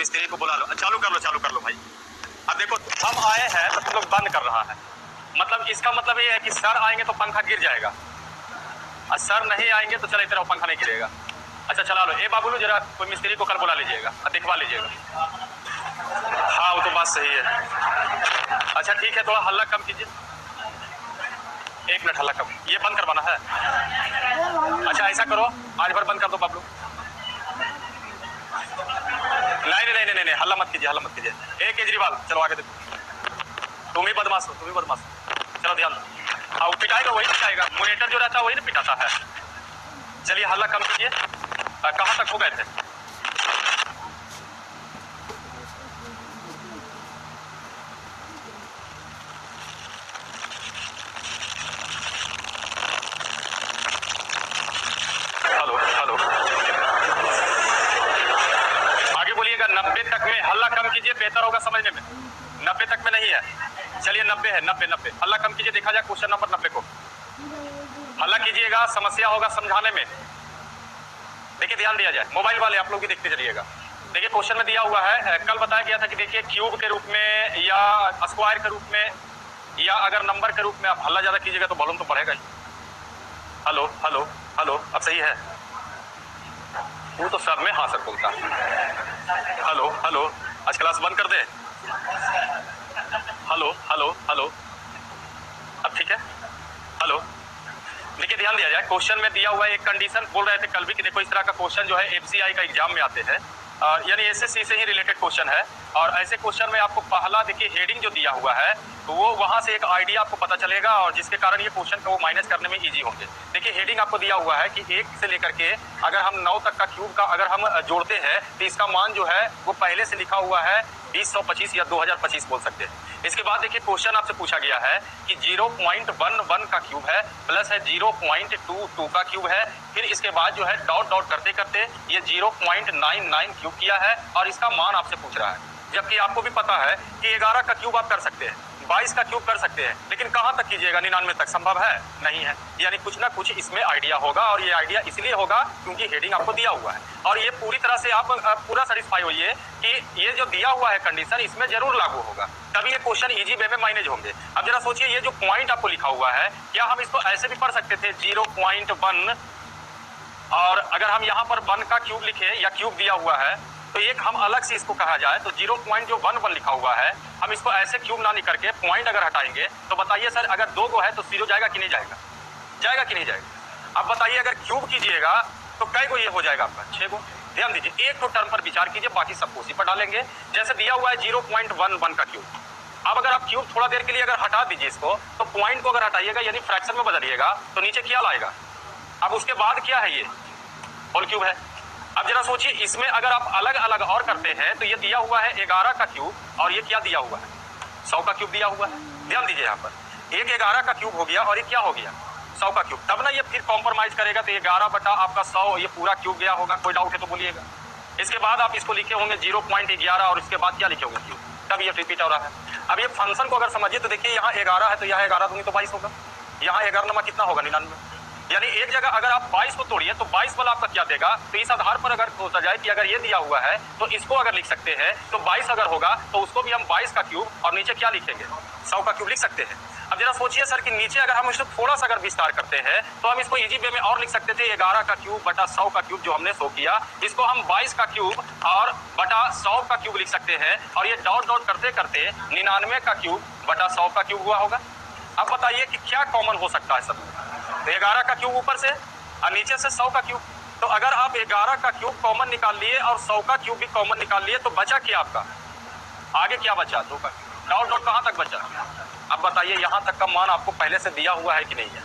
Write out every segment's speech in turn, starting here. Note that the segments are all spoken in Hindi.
मिस्त्री को बुला लो, चालू कर लो भाई। अब देखो हम आए हैं तो तुम लोग बंद कर रहा है, मतलब इसका मतलब ये है कि सर आएंगे तो पंखा गिर जाएगा, और सर नहीं आएंगे तो चलो इतना पंखा नहीं गिरेगा। अच्छा चला लो। ए बाबूलू जरा कोई मिस्त्री को कल बुला लीजिएगा और दिखवा लीजिएगा। हाँ वो तो बात सही है। अच्छा ठीक है, थोड़ा हल्ला कम कीजिए। 1 मिनट हल्ला कम, ये बंद करवाना है। अच्छा ऐसा करो, आज भर बंद कर दो बाबलू। नहीं हल्ला मत कीजिए। ए केजरीवाल चलो आगे देखो, तुम ही बदमाश हो। चलो ध्यान दो। हाँ पिटाएगा वही पिटाएगा, मॉनिटर जो रहता है वही ना पिटाता है। चलिए हल्ला कम कीजिए। कहाँ तक हो गए थे? हेलो आगे बोलिएगा। 90 तक में हल्ला कम कीजिए, बेहतर होगा समझने में। 90 तक में नहीं है, चलिए 90 है। 90 हल्ला कम कीजिए, देखा जाए क्वेश्चन नंबर 90 को। हल्ला कीजिएगा, समस्या होगा समझाने में। देखिए ध्यान दिया जाए, मोबाइल वाले आप लोग भी देखते चलिएगा। देखिए क्वेश्चन में दिया हुआ है, कल बताया गया था कि देखिए क्यूब के रूप में या स्क्वायर के रूप में या अगर नंबर के रूप में आप हल्ला ज्यादा कीजिएगा तो वॉल्यूम तो बढ़ेगा ही। हेलो अब सही है? वो तो सर में हाँ सर बोलता। हेलो आज क्लास बंद कर दे। हेलो अब ठीक है। हेलो देखिए ध्यान दिया जाए, क्वेश्चन में दिया हुआ है एक कंडीशन। बोल रहे थे कल भी कि देखो इस तरह का क्वेश्चन जो है एफसीआई का एग्जाम में आते हैं, यानी एसएससी से ही रिलेटेड क्वेश्चन है। और ऐसे क्वेश्चन में आपको पहला देखिए हेडिंग जो दिया हुआ है तो वो वहां से एक आइडिया आपको पता चलेगा और जिसके कारण ये क्वेश्चन को माइनस करने में इजी होंगे। देखिए हेडिंग आपको दिया हुआ है कि 1 से लेकर के अगर हम 9 तक का क्यूब का अगर हम जोड़ते हैं तो इसका मान जो है वो पहले से लिखा हुआ है 2025 या 2025 बोल सकते हैं। इसके बाद देखिए क्वेश्चन आपसे पूछा गया है कि 0.11 का क्यूब है प्लस है 0.22 का क्यूब है, फिर इसके बाद जो है डॉट करते करते ये 0.99 क्यूब किया है और इसका मान आपसे पूछ रहा है। जबकि आपको भी पता है कि 11 का क्यूब आप कर सकते हैं, 22 का क्यूब कर सकते हैं, लेकिन कहां तक कीजिएगा? 99 तक संभव है नहीं है। यानी कुछ ना कुछ इसमें आइडिया होगा और ये आइडिया इसलिए होगा क्योंकि हेडिंग आपको दिया हुआ है और ये पूरी तरह से आप पूरा सेटिस्फाई होइए कि ये जो दिया हुआ है कंडीशन इसमें जरूर लागू होगा, तभी ये क्वेश्चन इजी वे में मैनेज होंगे। अब जरा सोचिए, ये जो पॉइंट आपको लिखा हुआ है क्या हम इसको ऐसे भी पढ़ सकते थे 0.1 और अगर हम यहाँ पर 1 का क्यूब लिखे या क्यूब दिया हुआ है तो एक हम अलग से इसको कहा जाए तो 0.11 लिखा हुआ है, हम इसको ऐसे क्यूब ना लिख करके पॉइंट अगर हटाएंगे तो बताइए सर अगर 2 गो है तो 0 जाएगा कि नहीं जाएगा? जाएगा कि नहीं जाएगा? अब बताइए अगर क्यूब कीजिएगा तो कै गो ये हो जाएगा आपका? 6 गो। ध्यान दीजिए, एक तो टर्म पर विचार कीजिए, बाकी सबको उसी पर डालेंगे। जैसे दिया हुआ है 0.11 का क्यूब, अब अगर आप क्यूब थोड़ा देर के लिए अगर हटा दीजिए इसको तो पॉइंट को अगर हटाइएगा यानी फ्रैक्शन में बदलिएगा तो नीचे क्या लाएगा? अब उसके बाद क्या है? ये होल क्यूब है। अब जरा सोचिए, इसमें अगर आप अलग अलग और करते हैं तो ये दिया हुआ है 11 का क्यूब और ये क्या दिया हुआ है? 100 का क्यूब दिया हुआ है। ध्यान दीजिए, यहाँ पर एक 11 का क्यूब हो गया और ये क्या हो गया? 100 का क्यूब। तब ना ये फिर कॉम्प्रोमाइज करेगा तो 11 बटा आपका 100 ये पूरा क्यूब गया होगा। कोई डाउट है तो बोलिएगा। इसके बाद आप इसको लिखे होंगे 0.11 और इसके बाद क्या लिखे होंगे? क्यूब। तब ये रिपीट हो रहा है। अब ये फंक्शन को अगर समझिए तो देखिए यहाँ 11 है तो यहाँ 11 दूंगी तो 22 होगा, यहाँ 11 नमा कितना होगा? 99। यानी एक जगह अगर आप 22 को तोड़िए तो 22 वाला आपका क्या देगा? तो इस आधार पर अगर सोचा जाए कि अगर ये दिया हुआ है तो इसको अगर लिख सकते हैं तो 22 अगर होगा तो उसको भी हम 22 का क्यूब और नीचे क्या लिखेंगे? 100 का क्यूब लिख सकते हैं। अब जरा सोचिए सर कि नीचे अगर हम इसको थोड़ा सा अगर विस्तार करते हैं तो हम इसको इजी वे में और लिख सकते थे 11 का क्यूब बटा 100 का क्यूब जो हमने शो किया, इसको हम 22 का क्यूब और बटा 100 का क्यूब लिख सकते हैं और ये डॉट करते करते 99 का क्यूब बटा 100 का क्यूब हुआ होगा। अब बताइए कि क्या कॉमन हो सकता है सब? तो 11 का क्यूब ऊपर से और नीचे से 100 का क्यूब। तो अगर आप 11 का क्यूब कॉमन निकाल लिए और 100 का क्यूब भी कॉमन निकाल लिए तो बचा क्या आपका? आगे क्या बचा? 2 का क्यूब। डॉट कहाँ तक बचा? अब बताइए यहाँ तक का मान आपको पहले से दिया हुआ है कि नहीं है?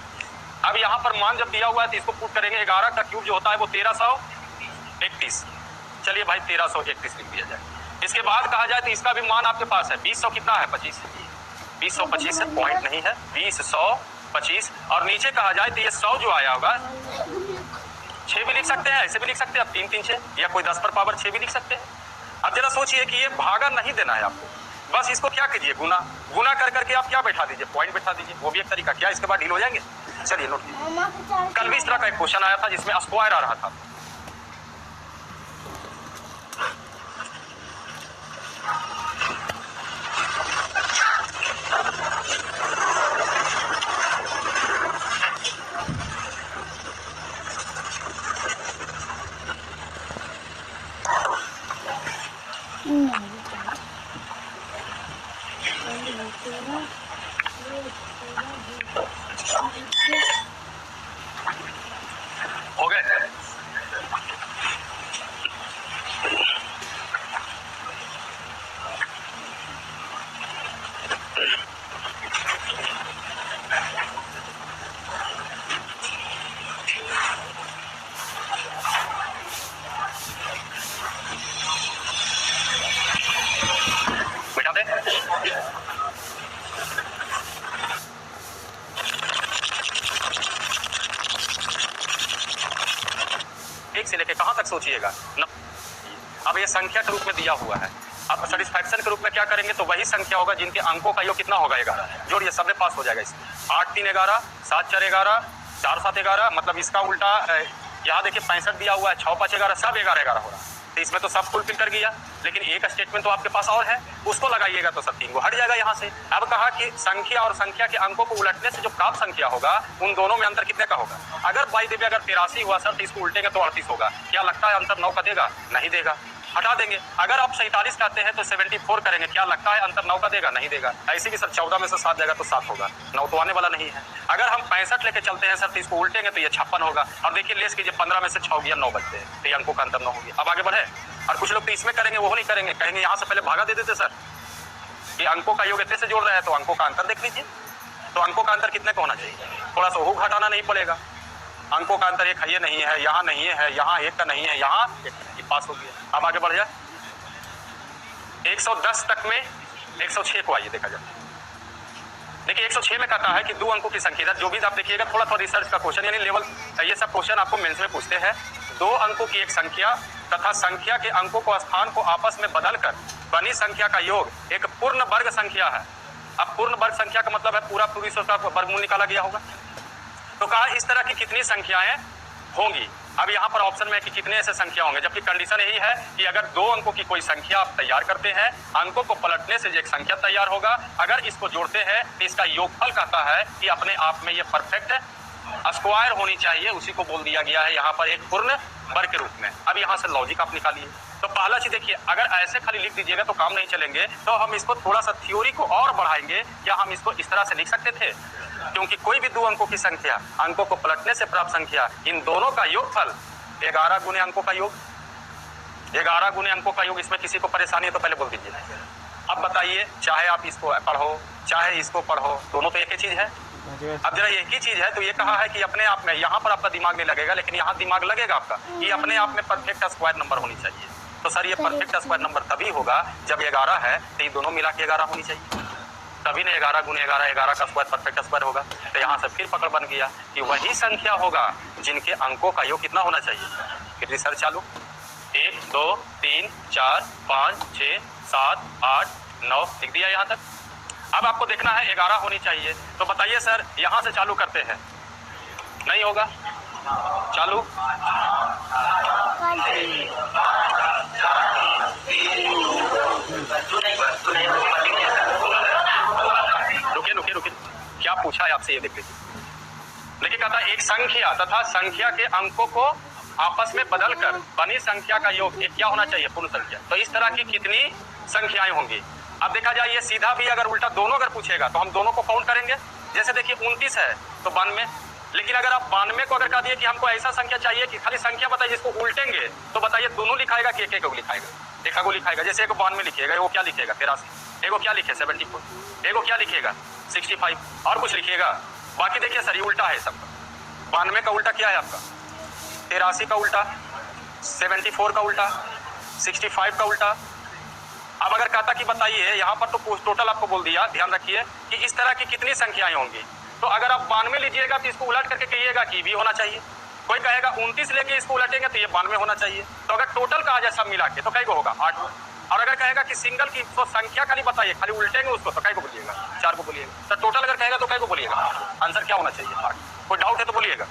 अब यहाँ पर मान जब दिया हुआ है तो इसको पुट करेंगे। 11 का क्यूब जो होता है वो 1331। चलिए भाई 1331 लिख दिया जाए। इसके बाद कहा जाए तो इसका भी मान आपके पास है 20 कितना है? 25। 2025 है, पॉइंट नहीं है, 20 और नीचे कहा जाए तो ये 100 जो आया होगा 6 भी लिख सकते हैं, ऐसे भी लिख सकते हैं, अब 3 3 6 या कोई 10 पर पावर 6 भी लिख सकते हैं। अब जरा सोचिए कि ये भागा नहीं देना है आपको, बस इसको क्या कीजिए? गुना कर करके आप क्या बैठा दीजिए? पॉइंट बैठा दीजिए। वो भी एक तरीका। क्या इसके बाद डील हो जाएंगे? चलिए नोट कीजिए। कल भी इस तरह का एक क्वेश्चन आया था जिसमें स्क्वायर आ रहा था। हो गए? बैठा दे। एक से लेके कहां तक सोचिएगा। अब ये संख्या के रूप में दिया हुआ है। अब सेटिस्फैक्शन के रूप में क्या करेंगे, तो वही संख्या होगा जिनके अंकों का योग कितना होगा 11। जोड़िए, सब में पास हो जाएगा इसमें। 8 3 11, 7 4 11, 4 7 11, मतलब इसका उल्टा यहाँ देखिए 65 दिया हुआ है, 6 5 11, सब 11 11 हो रहा है। तो इसमें तो सब फुलफिल कर गया, लेकिन एक स्टेटमेंट तो आपके पास और है, उसको लगाइएगा तो सब 3 को हट जाएगा यहाँ से। अब कहा कि संख्या और संख्या के अंकों को उलटने से जो प्राप्त संख्या होगा उन दोनों में अंतर कितने का होगा। अगर बाई देवी अगर 83 हुआ सर तो इसको उल्टेंगे तो 38 होगा। क्या लगता है अंतर 9 का देगा? नहीं देगा, हटा देंगे। अगर आप 47 करते हैं तो 74 करेंगे, क्या लगता है अंतर 9 का देगा? नहीं देगा। ऐसे भी सर 14 में से 7 जाएगा तो 7 होगा, 9 तो आने वाला नहीं है। अगर हम 65 लेके चलते हैं सर तो इसको उल्टेंगे तो ये 56 होगा। और देखिए लेस कीजिए, 15 में से 6 गया, 9 बचते हैं, तो ये अंकों का अंतर 9 हो गया। अब आगे बढ़े। और कुछ लोग तो इसमें करेंगे, वो नहीं करेंगे, कहेंगे यहाँ से पहले भागा दे देते सर, ये अंकों का योग इतने से जोड़ रहा है तो अंकों का अंतर देख लीजिए। तो अंकों का अंतर कितने का होना चाहिए? थोड़ा सा वो घटाना नहीं पड़ेगा। अंकों का अंतर एक है, ये नहीं है, यहाँ नहीं है, यहाँ एक का नहीं है, यहाँ एक पास हो गया। अब आगे बढ़ जाए। 110 तक में 106 को आइए देखा जाए। देखिए 106 में कहता है कि 2 अंकों की संख्या, जो भी आप देखिएगा थोड़ा थोड़ा रिसर्च का क्वेश्चन यानी लेवल, ये सब क्वेश्चन आपको मेंस में पूछते हैं। 2 अंकों की एक संख्या तथा संख्या के अंकों को स्थान को आपस में बदलकर बनी संख्या का योग एक पूर्ण वर्ग संख्या है। अब पूर्ण वर्ग संख्या का मतलब है पूरा पूरी उसका वर्गमूल निकाला गया होगा। तो कहा इस तरह की कितनी संख्याएं होंगी। अब यहाँ पर ऑप्शन में है कि कितने ऐसे संख्या होंगे, जबकि कंडीशन यही है कि अगर 2 अंकों की कोई संख्या आप तैयार करते हैं, अंकों को पलटने से जो एक संख्या तैयार होगा, अगर इसको जोड़ते हैं तो इसका योगफल कहता है कि अपने आप में ये परफेक्ट स्क्वायर होनी चाहिए, उसी को बोल दिया गया है यहाँ पर एक पूर्ण वर्ग के रूप में। अब यहाँ से लॉजिक आप निकालिए। तो पहला चीज देखिए, अगर ऐसे खाली लिख दीजिएगा तो काम नहीं चलेंगे, तो हम इसको थोड़ा सा थ्योरी को और बढ़ाएंगे। क्या हम इसको इस तरह से लिख सकते थे, क्योंकि कोई भी 2 अंकों की संख्या, अंकों को पलटने से प्राप्त संख्या, इन दोनों का योगफल 11 गुने अंकों का योग, 11 गुने अंकों का योग। इसमें किसी को परेशानी है तो पहले बोल दीजिए। अब बताइए, चाहे आप इसको पढ़ो चाहे इसको पढ़ो, दोनों तो एक ही चीज है। अब जरा एक ही चीज है, तो ये कहा है कि अपने आप में, यहाँ पर आपका दिमाग नहीं लगेगा, लेकिन यहाँ दिमाग लगेगा आपका, कि अपने आप में परफेक्ट स्क्वायर नंबर होनी चाहिए। तो सर ये परफेक्ट स्क्वायर नंबर तभी होगा जब 11 है तो ये दोनों मिला के 11 होनी चाहिए, तभी ने 11 गुने 11 11 का स्क्वायर परफेक्ट स्क्वायर होगा। तो यहाँ से फिर पकड़ बन गया कि वही संख्या होगा जिनके अंकों का योग कितना होना चाहिए। फिर रिसर्च चालू। 1 2 3 4 5 6 7 8 9 लिख दिया यहाँ तक। अब आपको देखना है 11 होनी चाहिए। तो बताइए सर, यहाँ से चालू करते हैं, नहीं होगा चालू। रुकिए, क्या पूछा है आपसे, ये देख लीजिए। देखिए कहता है एक संख्या तथा संख्या के अंकों को आपस में बदलकर बनी संख्या का योग एक क्या होना चाहिए, पूर्ण संख्या। तो इस तरह की कितनी संख्याएं होंगी। अब देखा जाए ये सीधा भी अगर उल्टा दोनों अगर पूछेगा तो हम दोनों को काउंट करेंगे। जैसे देखिए 29 है तो 92, लेकिन अगर आप 92 को अगर कह दिए कि हमको ऐसा संख्या चाहिए कि खाली संख्या बताइए जिसको उल्टेंगे, तो बताइए दोनों लिखाएगा कि एक को लिखाएगा, एक को लिखाएगा। जैसे एक 92 लिखिएगा, वो क्या लिखेगा 83, एगो क्या लिखे 74, एगो क्या लिखेगा 65 और कुछ लिखिएगा। बाकी देखिए सर ये उल्टा है सबका। 92 का उल्टा क्या है आपका 83 का उल्टा, 74 का उल्टा, 65 का उल्टा। अब अगर कहता कि बताइए, यहाँ पर तो टोटल आपको बोल दिया, ध्यान रखिए कि इस तरह की कितनी संख्याएं होंगी। तो अगर आप 92 लीजिएगा तो इसको उलट करके कहिएगा कि भी होना चाहिए। कोई कहेगा 29 लेके इसको उलटेंगे तो ये 92 होना चाहिए। तो अगर टोटल कहा जाए सब मिला के तो कई को होगा 8। और अगर कहेगा कि सिंगल की तो संख्या खाली बताइए, खाली उल्टेंगे उसको तो कई को बोलिएगा 4 को बोलिएगा। तो टोटल अगर कहेगा तो कई को बोलिएगा, आंसर क्या होना चाहिए 8। कोई डाउट है तो बोलिएगा।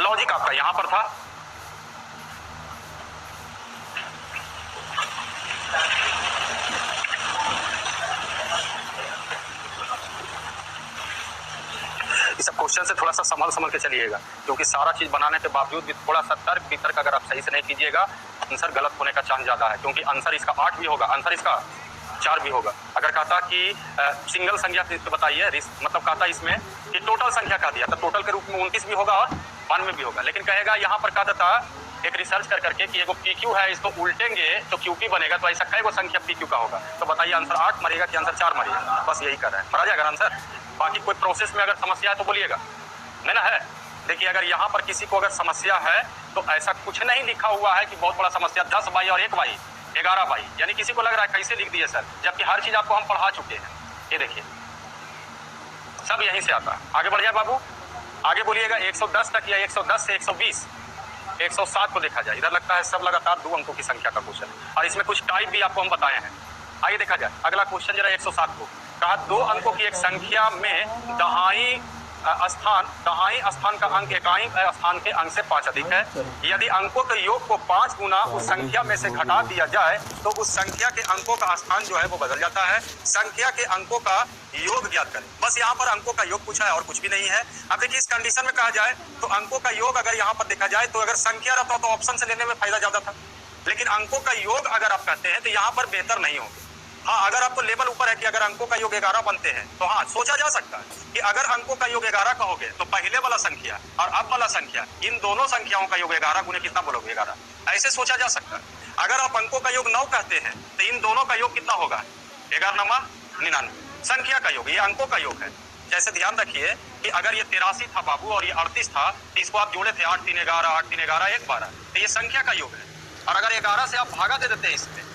लॉजिक आपका यहां पर था। बाकी सब क्वेश्चन से थोड़ा सा संभल के चलिएगा, क्योंकि सारा चीज बनाने के बावजूद भी थोड़ा सा तर्क वितर्क अगर आप सही से नहीं कीजिएगा, आंसर गलत होने का चांस ज्यादा है, क्योंकि आंसर इसका 8 भी होगा, आंसर इसका 4 भी होगा। अगर कहता कि सिंगल संख्या बताइए, मतलब कहता इसमें कि टोटल संख्या कह दिया, तो टोटल के रूप में 29 भी होगा और 92 भी होगा। लेकिन कहेगा यहाँ पर कहता था एक रिसर्च करके कि एगो PQ है, इसको उल्टेंगे तो QP बनेगा, तो ऐसा कई गो संख्या PQ का होगा। तो बताइए आंसर 8 मरेगा कि आंसर 4 मरेगा? बस यही कर रहा है, मरा जाएगा आंसर। बाकी कोई प्रोसेस में अगर समस्या है तो बोलिएगा, नहीं ना है। देखिए अगर यहाँ पर किसी को अगर समस्या है तो ऐसा कुछ नहीं लिखा हुआ है कि बहुत बड़ा समस्या 10 बाई और 1 बाई 11 बाई, यानी किसी को लग रहा है कैसे लिख दिए सर, जबकि हर चीज आपको हम पढ़ा चुके हैं। ये देखिए सब यहीं से आता है। आगे बढ़ जाए बाबू, आगे बोलिएगा 110 तक या 110 से 120 107 को देखा जाए। इधर लगता है सब लगातार 2 अंकों की संख्या का क्वेश्चन है, और इसमें कुछ टाइप भी आपको हम बताए हैं। आइए देखा जाए अगला क्वेश्चन जरा 107 को। कहा 2 अंकों की एक संख्या में दहाई स्थान का अंक इकाई स्थान के अंक से 5 अधिक है। यदि अंकों के योग को 5 गुना उस संख्या में से घटा दिया जाए तो उस संख्या के अंकों का स्थान जो है वो बदल जाता है। संख्या के अंकों का योग ज्ञात करें। बस यहाँ पर अंकों का योग पूछा है और कुछ भी नहीं है। अब देखिए इस कंडीशन में कहा जाए तो अंकों का योग अगर यहाँ पर देखा जाए तो अगर संख्या रहता तो ऑप्शन से लेने में फायदा ज्यादा था, लेकिन अंकों का योग अगर आप कहते हैं तो यहाँ पर बेहतर नहीं होगा। हाँ, अगर आपको लेवल ऊपर है कि अगर अंकों का योग 11 बनते हैं तो हाँ सोचा जा सकता है कि अगर अंकों का योग 11 कहोगे तो पहले वाला संख्या और अब वाला संख्या, इन दोनों संख्याओं का योग 11 गुने कितना बोलोगे 11, ऐसे सोचा जा सकता है। अगर आप अंकों का योग 9 कहते हैं तो इन दोनों का योग कितना होगा 11 9 99, संख्या का योग, ये अंकों का योग है। जैसे ध्यान रखिए कि अगर ये 83 था बाबू और ये 38 था तो इसको आप जोड़े थे 8 3 11 8 3 11 1 12, तो ये संख्या का योग है। और अगर 11 से आप भागा दे देते हैं इसमें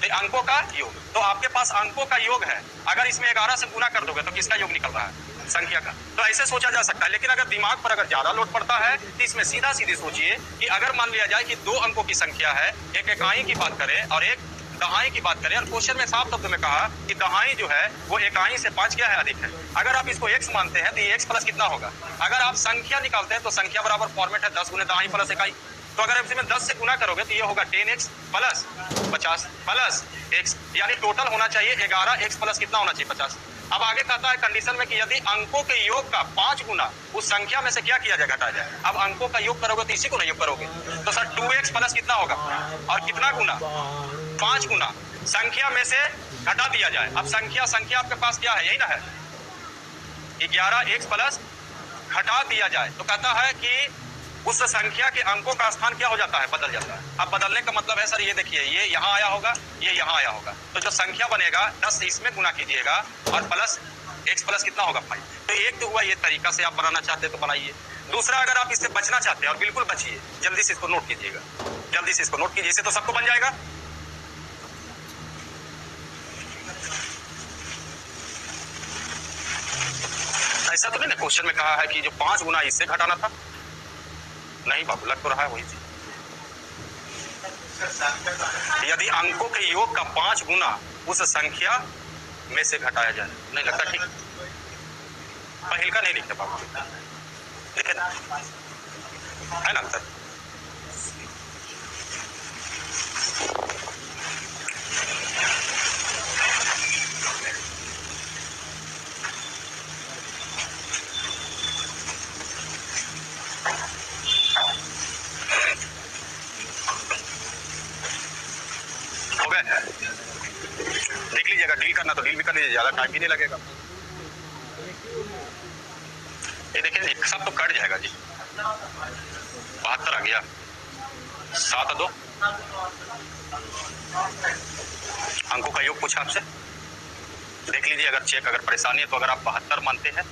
तो अंकों का योग, तो आपके पास अंकों का योग है। अगर इसमें 11 से गुना कर दोगे तो किसका योग निकल रहा है, संख्या का। तो ऐसे सोचा जा सकता है। लेकिन अगर दिमाग पर अगर ज्यादा लोड पड़ता है तो इसमें सीधा सीधी सोचिए कि अगर मान लिया जाए कि 2 अंकों की संख्या है, एक इकाई की बात करें और एक दहाई की बात करें, और क्वेश्चन में साफ शब्द में कहा कि दहाई जो है वो इकाई से 5 क्या है अधिक है। अगर आप इसको x मानते हैं तो ये x प्लस कितना होगा। अगर आप संख्या निकालते हैं तो संख्या बराबर फॉर्मेट है 10 गुने दहाई प्लस इकाई। तो अगर इसमें 10 से गुना करोगे तो ये होगा 10x प्लस 50 प्लस x, यानी टोटल होना चाहिए 11x प्लस कितना होना चाहिए 50। अब आगे कहता है कंडीशन में कि यदि अंकों के योग का 5 गुना उस संख्या में से क्या किया जाए, घटाया जाए। अब अंकों का योग करोगे तो इसी को ना योग करोगे, तो सर 2x प्लस कितना होगा और कितना गुना 5 गुना संख्या में से घटा दिया जाए। अब संख्या आपके पास क्या है, यही ना है 11x प्लस घटा दिया जाए। तो कहता है कि उस संख्या के अंकों का स्थान क्या हो जाता है, बदल जाता है। अब बदलने का मतलब है सर ये देखिए ये यहाँ आया होगा, ये यहाँ आया होगा, तो जो संख्या बनेगा 10 इसमें गुना कीजिएगा और प्लस x प्लस कितना होगा 5। तो एक तो हुआ ये तरीका से आप बनाना चाहते हैं तो बनाइए। दूसरा अगर आप इससे बचना चाहते हैं और बिल्कुल बचिए, जल्दी से इसको नोट कीजिएगा, जल्दी से इसको नोट कीजिए, इससे तो सबको बन जाएगा। ऐसा तो नहीं ना क्वेश्चन में कहा है कि जो 5 गुना इससे घटाना था, नहीं बाबू लग तो रहा है वही चीज। यदि अंकों के योग का 5 गुना उस संख्या में से घटाया जाए, नहीं लगता ठीक, पहल का नहीं लिखते बाबू, लिखे है ना अंतर। देख लीजिएगा, डील करना तो डील भी कर लीजिए, ज्यादा टाइम भी नहीं लगेगा। ये देखिए सब तो कट जाएगा जी, 72 आ गया 7 2। अंकों का योग पूछा आपसे, देख लीजिए अगर चेक अगर परेशानी है तो अगर आप 72 मानते हैं,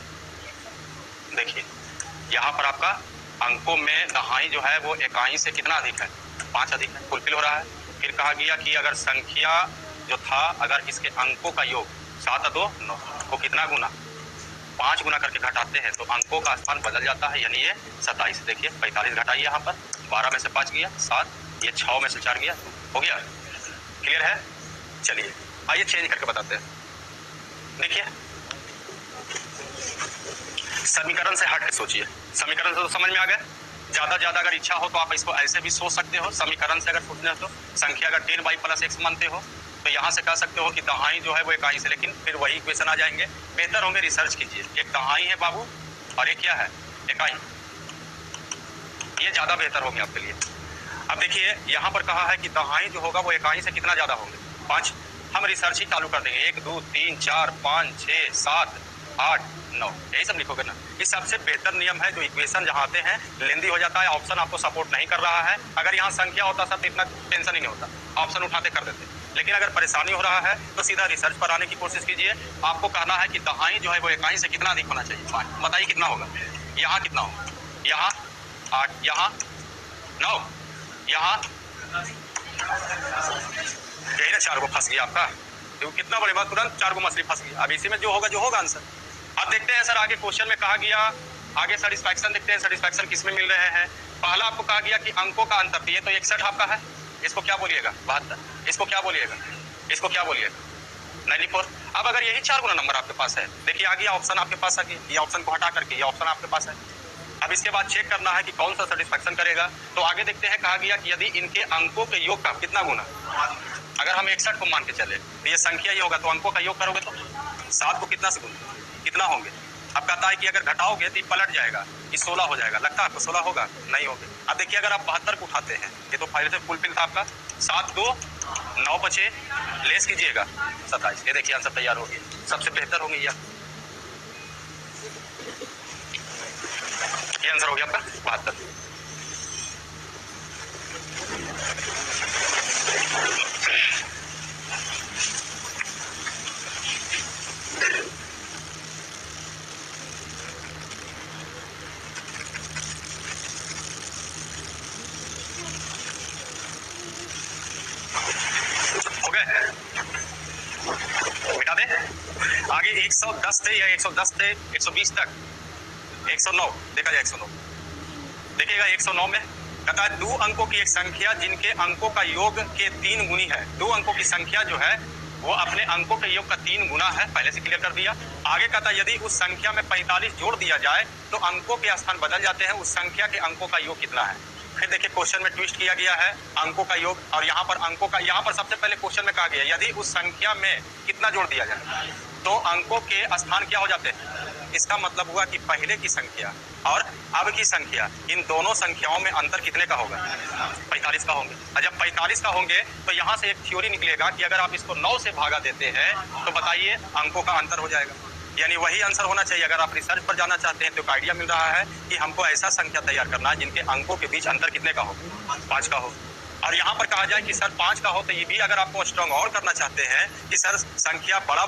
देखिए यहाँ पर आपका अंकों में दहाई जो है वो इकाई से कितना अधिक है, 5 अधिक है, फुलफिल हो रहा है। फिर कहा गया कि अगर संख्या जो था अगर इसके अंकों का योग 7 2 9 को कितना गुना 5 गुना करके घटाते हैं तो अंकों का स्थान बदल जाता है, यानी ये 27। देखिए 45 घटाइए, यहाँ पर 12 में से 5 गया 7, ये 6 में से 4 गया, हो गया, क्लियर है। चलिए आइए चेंज करके बताते हैं। देखिए समीकरण से हट के सोचिए, समीकरण से तो समझ में आ गया। ज्यादा अगर इच्छा हो तो आप इसको ऐसे भी सोच सकते हो, समीकरण से अगर सोचना हो तो संख्या अगर 10 बाई प्लस x मानते हो तो यहाँ से कह सकते हो कि दहाई जो है वो इकाई से, लेकिन फिर वही इक्वेशन आ जाएंगे। बेहतर होंगे रिसर्च कीजिए। एक दहाई है बाबू और ये क्या है, इकाई। ये ज्यादा बेहतर होगी आपके लिए। अब देखिए यहाँ पर कहा है कि दहाई जो होगा वो इकाई से कितना ज्यादा होंगे, 5। हम रिसर्च ही चालू कर देंगे, 1 2 3 4 5 6 7 8 9, यही सब लिखोगे ना। ये सबसे बेहतर नियम है। जो इक्वेशन जहाँ आते हैं लेंदी हो जाता है, ऑप्शन आपको सपोर्ट नहीं कर रहा है। अगर यहाँ संख्या होता सब तो इतना टेंशन ही नहीं होता, ऑप्शन उठाते कर देते। लेकिन अगर परेशानी हो रहा है तो सीधा रिसर्च पर आने की कोशिश कीजिए। आपको कहना है कि दहाई जो है वो इकाई से कितना अधिक होना चाहिए, 5। बताइए कितना होगा। यहाँ कितना होगा, यहाँ 8, यहाँ 9, यहाँ यही ना 4 गो फंस गया आपका। तो कितना बड़े बात, तुरंत 4 गो मछली फंस गई। अब इसी में जो होगा आंसर। अब देखते हैं सर आगे क्वेश्चन में कहा गया, आगे सेटिस्फैक्शन देखते हैं, सेटिस्फैक्शन किस में मिल रहे हैं। पहला आपको कहा गया कि अंकों का अंतर, तो ये तो 61 आपका है, इसको क्या बोलिएगा 72, इसको क्या बोलिएगा, इसको क्या बोलिएगा 94। अब अगर यही 4 गुना नंबर आपके पास है, देखिए आ गया ऑप्शन आपके पास, आ गया ये ऑप्शन को हटा करके ये ऑप्शन आपके पास है। अब इसके बाद चेक करना है कि कौन सा सेटिस्फैक्शन करेगा। तो आगे देखते हैं, कहा गया कि यदि इनके अंकों के योग का कितना गुना, अगर हम 61 को मान के चले तो ये संख्या ही होगा, तो अंकों का योग करोगे तो 7 को कितना से गुना, कितना होंगे। अब कहता है कि अगर घटाओगे तो पलट जाएगा, ये 16 हो जाएगा। लगता है आपको 16 होगा, नहीं होगा। अब देखिए अगर आप 72 को उठाते हैं, ये तो पहले से फुलफिल था आपका, 7 2 9 बचे, लेस कीजिएगा 27। ये देखिए आंसर तैयार हो गया, सबसे बेहतर होंगे ये आंसर हो गया आपका 72। हो गए, मिटा दे। आगे 110 थे या 110 थे 120 तक, 109 देखा जाए 109। देखिएगा 109 में कहता है 2 अंकों की एक संख्या जिनके अंकों का योग के 3 गुनी है। 2 अंकों की संख्या जो है वो अपने अंकों के योग का 3 गुना है, पहले से क्लियर कर दिया। आगे कहता है यदि उस संख्या में 45 जोड़ दिया जाए तो अंकों के स्थान बदल जाते हैं, उस संख्या के अंकों का योग कितना है। फिर देखिए क्वेश्चन में ट्विस्ट किया गया है अंकों का योग, और यहाँ पर अंकों का, यहाँ पर सबसे पहले क्वेश्चन में कहा गया यदि उस संख्या में कितना जोड़ दिया जाए तो अंकों के स्थान क्या हो जाते हैं। इसका मतलब हुआ कि पहले की संख्या और अब की संख्या, इन दोनों संख्याओं में अंतर कितने का होगा, 45 का होंगे। और जब 45 का होंगे तो यहाँ से एक थ्योरी निकलेगा कि अगर आप इसको 9 से भागा देते हैं तो बताइए अंकों का अंतर हो जाएगा, यानी वही आंसर होना चाहिए। अगर आप रिसर्च पर जाना चाहते हैं तो एक आइडिया मिल रहा है कि हमको ऐसा संख्या तैयार करना है जिनके अंकों के बीच अंतर कितने का हो, 5 का हो। और यहाँ पर कहा जाए कि सर 5 का हो, तो ये भी अगर आपको स्ट्रॉन्ग और करना चाहते हैं कि सर संख्या बड़ा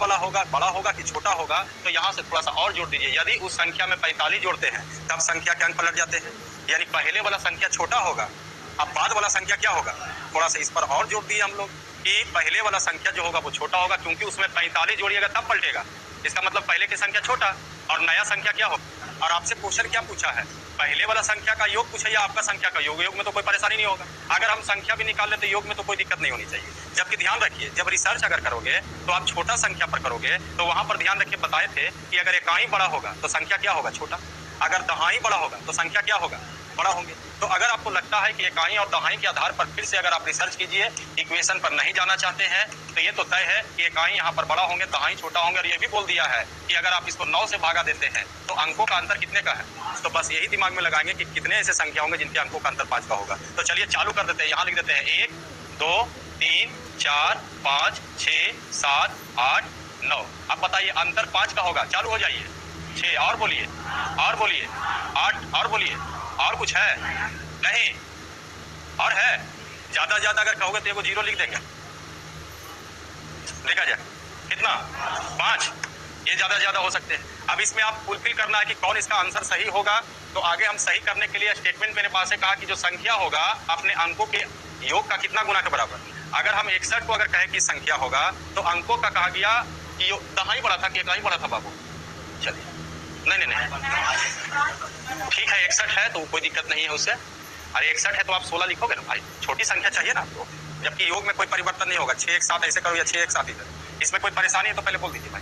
होगा कि छोटा होगा, तो यहाँ से थोड़ा सा और जोड़ दीजिए। यदि उस संख्या में 45 जोड़ते हैं तब संख्या के अंक पलट जाते हैं, यानी पहले वाला संख्या छोटा होगा, अब बाद वाला संख्या क्या होगा। थोड़ा सा इस पर और जोड़ दिए हम लोग कि पहले वाला संख्या जो होगा वो छोटा होगा, क्योंकि उसमें 45 जोड़िएगा तब पलटेगा। इसका मतलब पहले की संख्या छोटा और नया संख्या क्या हो। और आपसे क्वेश्चन क्या पूछा है, पहले वाला संख्या का योग पूछा या आपका संख्या का योग। योग में तो कोई परेशानी नहीं होगा, अगर हम संख्या भी निकाल ले तो योग में तो कोई दिक्कत नहीं होनी चाहिए। जबकि ध्यान रखिए जब रिसर्च अगर करोगे तो आप छोटा संख्या पर करोगे, तो वहां पर ध्यान रखिए बताए थे कि अगर इकाई बड़ा होगा तो संख्या क्या होगा, छोटा। अगर दहाई बड़ा होगा तो संख्या क्या होगा, बड़ा होंगे। तो अगर आपको लगता है कि इकाई और दहाई के आधार पर फिर से अगर आप रिसर्च कीजिए, इक्वेशन पर नहीं जाना चाहते हैं, तो ये तो तय है कि इकाई यहाँ पर बड़ा होंगे, दहाई छोटा होंगे। और ये भी बोल दिया है कि अगर आप इसको 9 से भागा देते हैं तो अंकों का अंतर कितने का है। तो बस यही दिमाग में लगाएंगे कि कितने ऐसे संख्या होंगे जिनके अंकों का अंतर 5 का होगा। तो चलिए चालू कर देते हैं, यहाँ लिख देते हैं 1 2 3 4 5 6 7 8 9। अब बताइए अंतर 5 का होगा, चालू हो जाइए। 6 और बोलिए, और बोलिए 8 और बोलिए, और कुछ है नहीं, और है ज्यादा अगर कहोगे तो एगो 0 लिख देंगे। देखा जाए कितना 5, ये ज्यादा हो सकते हैं। अब इसमें आप फुलफिल करना है कि कौन इसका आंसर सही होगा। तो आगे हम सही करने के लिए स्टेटमेंट मेरे पास है, कहा कि जो संख्या होगा अपने अंकों के योग का कितना गुना के बराबर। अगर हम 61 को अगर कहे कि संख्या होगा तो अंकों का कहा गया कि दहाई बड़ा था कि इकाई बड़ा था बाबू। चलिए नहीं ठीक है, 61 है तो कोई दिक्कत नहीं है उससे। अरे 61 है तो आप 16 लिखोगे ना भाई, छोटी संख्या चाहिए ना आपको, जबकि योग में कोई परिवर्तन नहीं होगा। 6 एक साथ ऐसे करो या 6 एक साथ इधर, इसमें कोई परेशानी है तो पहले बोल दीजिए भाई।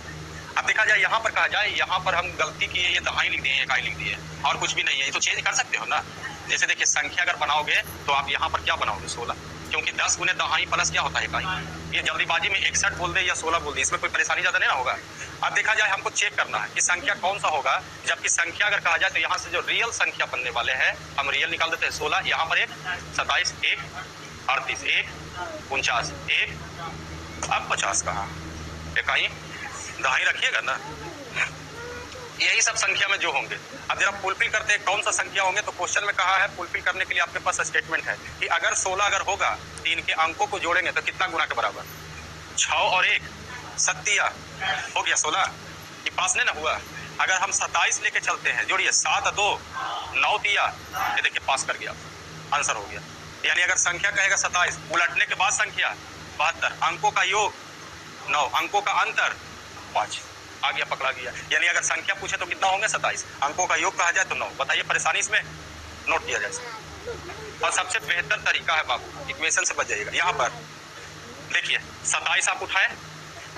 अब देखा जाए यहाँ पर कहा जाए, यहाँ पर हम गलती किए, ये दहाई लिख दिए, इकाई लिख दिए, और कुछ भी नहीं है। ये तो चेंज कर सकते हो ना। जैसे देखिए संख्या अगर बनाओगे तो आप यहाँ पर क्या बनाओगे, 16। क्योंकि 10 गुने दहाई प्लस क्या होता है इकाई। ये जल्दीबाजी में 61 बोल दे या 16 बोल दे, इसमें कोई परेशानी ज्यादा नहीं ना होगा। अब देखा जाए हमको चेक करना है कि संख्या कौन सा होगा, जबकि संख्या अगर कहा जाए तो यहाँ से जो रियल संख्या बनने वाले हैं हम रियल निकाल देते हैं 16, यहाँ पर 1 27 1 38 1 49 1, अब 50 कहाँ इकाई दहाई रखिएगा ना, यही सब संख्या में जो होंगे। अब जरा फुलफिल करते हैं कौन सा संख्या होंगे, तो क्वेश्चन में कहा है फुलफिल करने के लिए आपके पास स्टेटमेंट है कि अगर 16 अगर होगा तो इनके अंकों को जोड़ेंगे तो कितना गुना के बराबर, 6 और 1 सत्तिया हो गया 16, ये पास नहीं ना हुआ। अगर हम 27 लेके चलते हैं, जोड़िए 7 2 9 दिया, ये देखिए पास कर गया, आंसर हो गया। यानी अगर संख्या कहेगा 27, उलटने के बाद संख्या 72, अंकों का योग 9, अंकों का अंतर 5, आ गया पकड़ा गया। यानी अगर संख्या पूछे तो कितना होंगे 27, अंकों का योग कहा जाए तो 9। बताइए परेशानी इसमें, नोट किया जाए। और सबसे बेहतर तरीका है बाबू, इक्वेशन से बच जाइएगा। यहाँ पर देखिए 27 आप उठाए,